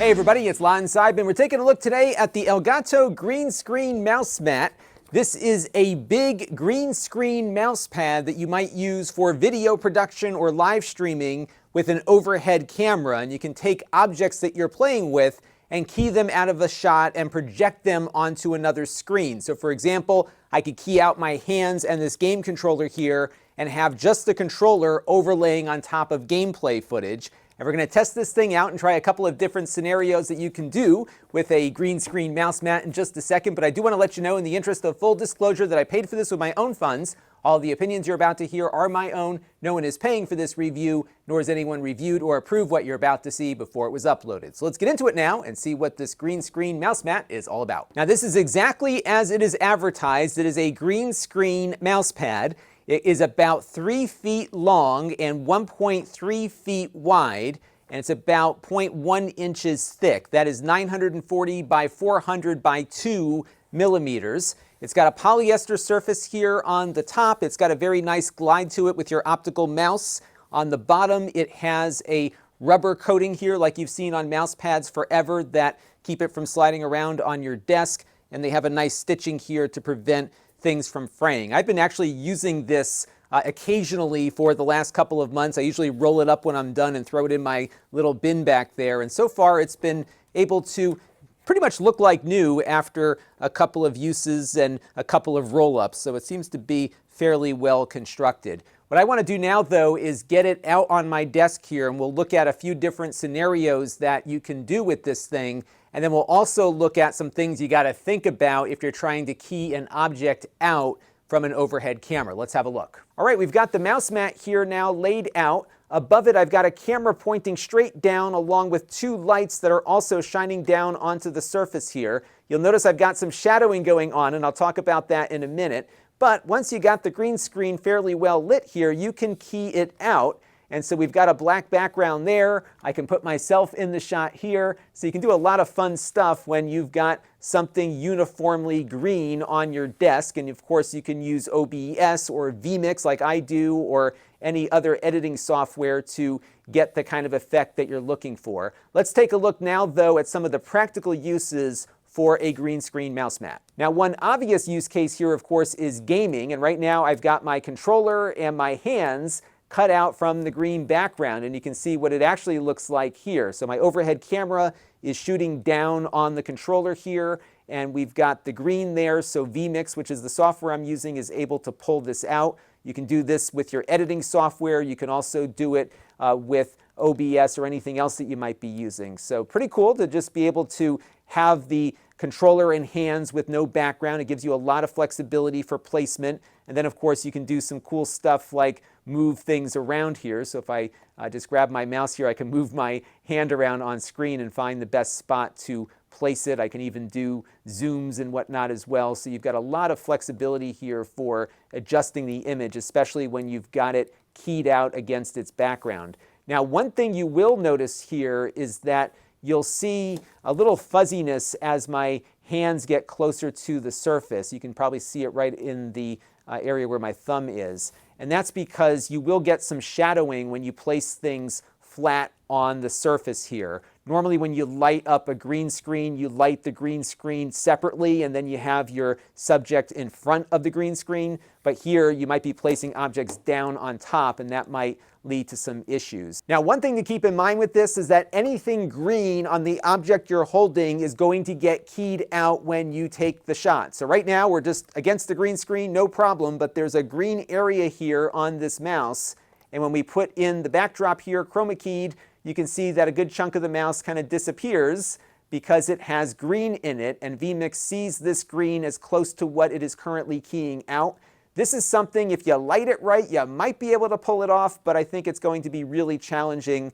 Hey everybody, it's Lon.TV, and we're taking a look today at the Elgato green screen mouse mat. This is a big green screen mouse pad that you might use for video production or live streaming with an overhead camera. And you can take objects that you're playing with and key them out of a shot and project them onto another screen. So for example, I could key out my hands and this game controller here and have just the controller overlaying on top of gameplay footage. And we're going to test this thing out and try a couple of different scenarios that you can do with a green screen mouse mat in just a second. But I do want to let you know, in the interest of full disclosure, that I paid for this with my own funds. All the opinions you're about to hear are my own. No one is paying for this review, nor has anyone reviewed or approved what you're about to see before it was uploaded. So let's get into it now and see what this green screen mouse mat is all about. Now, this is exactly as it is advertised. It is a green screen mouse pad. It is about 3 feet long and 1.3 feet wide, and it's about 0.1 inches thick. That is 940 by 400 by 2 millimeters. It's got a polyester surface here on the top. It's got a very nice glide to it with your optical mouse. On the bottom, it has a rubber coating here like you've seen on mouse pads forever that keep it from sliding around on your desk. And they have a nice stitching here to prevent things from fraying. I've been actually using this occasionally for the last couple of months. I usually roll it up when I'm done and throw it in my little bin back there. And so far, it's been able to pretty much look like new after a couple of uses and a couple of roll-ups. So it seems to be fairly well constructed. What I want to do now, though, is get it out on my desk here, and we'll look at a few different scenarios that you can do with this thing. And then we'll also look at some things you got to think about if you're trying to key an object out from an overhead camera. Let's have a look. All right, we've got the mouse mat here now laid out. Above it, I've got a camera pointing straight down along with 2 lights that are also shining down onto the surface here. You'll notice I've got some shadowing going on, and I'll talk about that in a minute. But once you got the green screen fairly well lit here, you can key it out. And so we've got a black background there. I can put myself in the shot here. So you can do a lot of fun stuff when you've got something uniformly green on your desk. And of course, you can use OBS or vMix like I do, or any other editing software to get the kind of effect that you're looking for. Let's take a look now, though, at some of the practical uses for a green screen mouse mat. Now, one obvious use case here, of course, is gaming. And right now, I've got my controller and my hands cut out from the green background, and you can see what it actually looks like here. So my overhead camera is shooting down on the controller here, and we've got the green there, so vMix, which is the software I'm using, is able to pull this out. You can do this with your editing software. You can also do it with OBS or anything else that you might be using. So pretty cool to just be able to have the controller in hands with no background. It gives you a lot of flexibility for placement. And then, of course, you can do some cool stuff like move things around here. So if I just grab my mouse here, I can move my hand around on screen and find the best spot to place it. I can even do zooms and whatnot as well. So you've got a lot of flexibility here for adjusting the image, especially when you've got it keyed out against its background. Now, one thing you will notice here is that you'll see a little fuzziness as my hands get closer to the surface. You can probably see it right in the area where my thumb is. And that's because you will get some shadowing when you place things flat on the surface here. Normally when you light up a green screen, you light the green screen separately, and then you have your subject in front of the green screen. But here you might be placing objects down on top, and that might lead to some issues. Now, one thing to keep in mind with this is that anything green on the object you're holding is going to get keyed out when you take the shot. So right now we're just against the green screen, no problem, but there's a green area here on this mouse. And when we put in the backdrop here, chroma keyed, you can see that a good chunk of the mouse kind of disappears because it has green in it, and vMix sees this green as close to what it is currently keying out. This is something, if you light it right, you might be able to pull it off, but I think it's going to be really challenging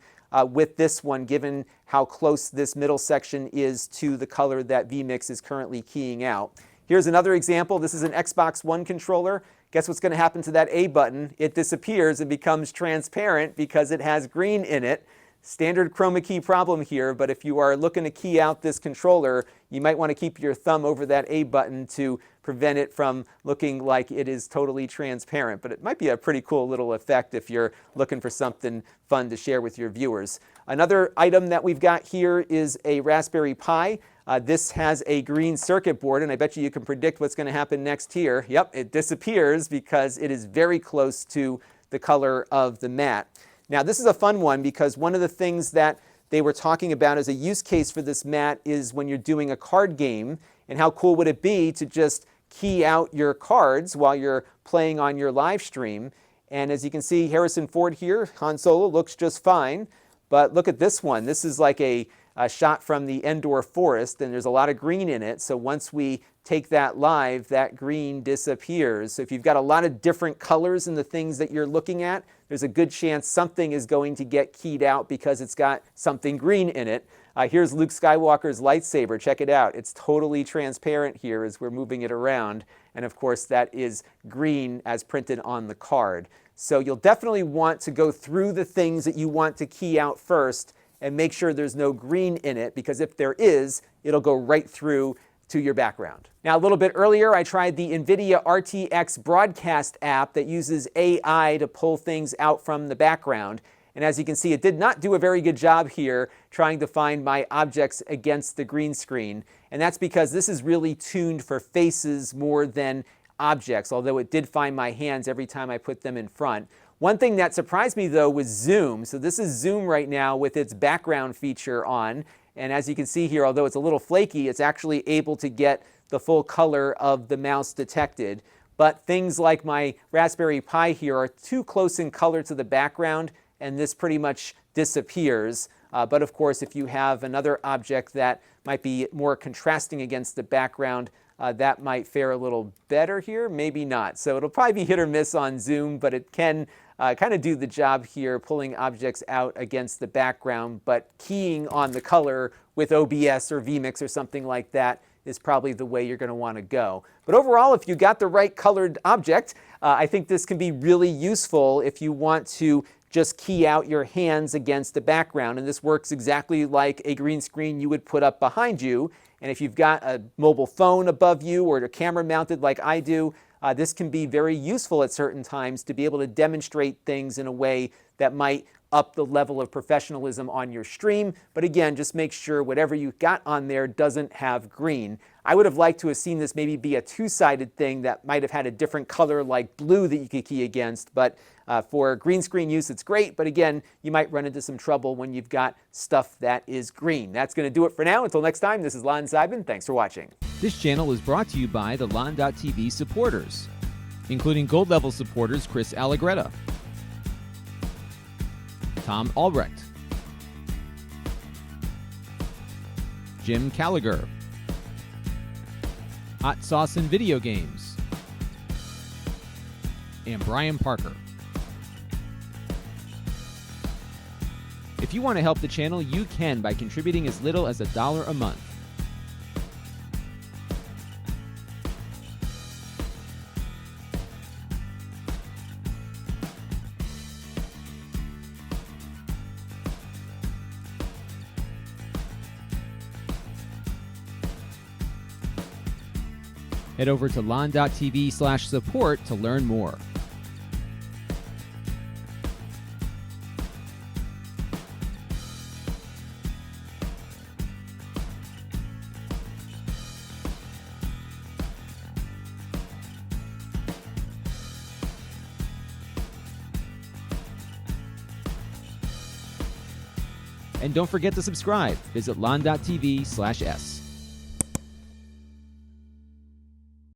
with this one, given how close this middle section is to the color that vMix is currently keying out. Here's another example. This is an Xbox One controller. Guess what's going to happen to that A button? It disappears and becomes transparent because it has green in it. standard chroma key problem here, but if you are looking to key out this controller, you might want to keep your thumb over that A button to prevent it from looking like it is totally transparent. But it might be a pretty cool little effect if you're looking for something fun to share with your viewers. Another item that we've got here is a Raspberry Pi. This has a green circuit board, and I bet you can predict what's going to happen next here. Yep, it disappears because it is very close to the color of the mat. Now, this is a fun one because one of the things that they were talking about as a use case for this mat is when you're doing a card game, and how cool would it be to just key out your cards while you're playing on your live stream. And as you can see, Harrison Ford here, Han Solo, looks just fine. But look at this one. This is like a shot from the Endor forest, and there's a lot of green in it. So once we take that live, that green disappears. So if you've got a lot of different colors in the things that you're looking at, there's a good chance something is going to get keyed out because it's got something green in it. Here's Luke Skywalker's lightsaber. Check it out. It's totally transparent here as we're moving it around. And of course, that is green as printed on the card. So you'll definitely want to go through the things that you want to key out first and make sure there's no green in it, because if there is, it'll go right through to your background. Now, a little bit earlier, I tried the Nvidia RTX broadcast app that uses AI to pull things out from the background. And as you can see, it did not do a very good job here trying to find my objects against the green screen. And that's because this is really tuned for faces more than objects, although it did find my hands every time I put them in front. One thing that surprised me, though, was zoom. So this is zoom right now with its background feature on. And as you can see here, although it's a little flaky, it's actually able to get the full color of the mouse detected. But things like my Raspberry Pi here are too close in color to the background, and this pretty much disappears. But of course, if you have another object that might be more contrasting against the background, that might fare a little better here, maybe not. So it'll probably be hit or miss on zoom, but it can kind of do the job here, pulling objects out against the background, but keying on the color with OBS or vMix or something like that is probably the way you're going to want to go. But overall, if you got the right colored object, I think this can be really useful if you want to just key out your hands against the background. And this works exactly like a green screen you would put up behind you. And if you've got a mobile phone above you or a camera mounted like I do, this can be very useful at certain times to be able to demonstrate things in a way that might up the level of professionalism on your stream. But again, just make sure whatever you got on there doesn't have green. I would have liked to have seen this maybe be a two-sided thing that might have had a different color like blue that you could key against. But for green screen use, it's great. But again, you might run into some trouble when you've got stuff that is green. That's going to do it for now. Until next time, this is Lon.TV. Thanks for watching. This channel is brought to you by the Lon.TV supporters, including gold level supporters Chris Allegretta, Tom Albrecht, Jim Callagher, Hot Sauce and Video Games, and Brian Parker. If you want to help the channel, you can by contributing as little as $1 a month. Head over to lon.tv/support to learn more. And don't forget to subscribe. Visit lon.tv/s.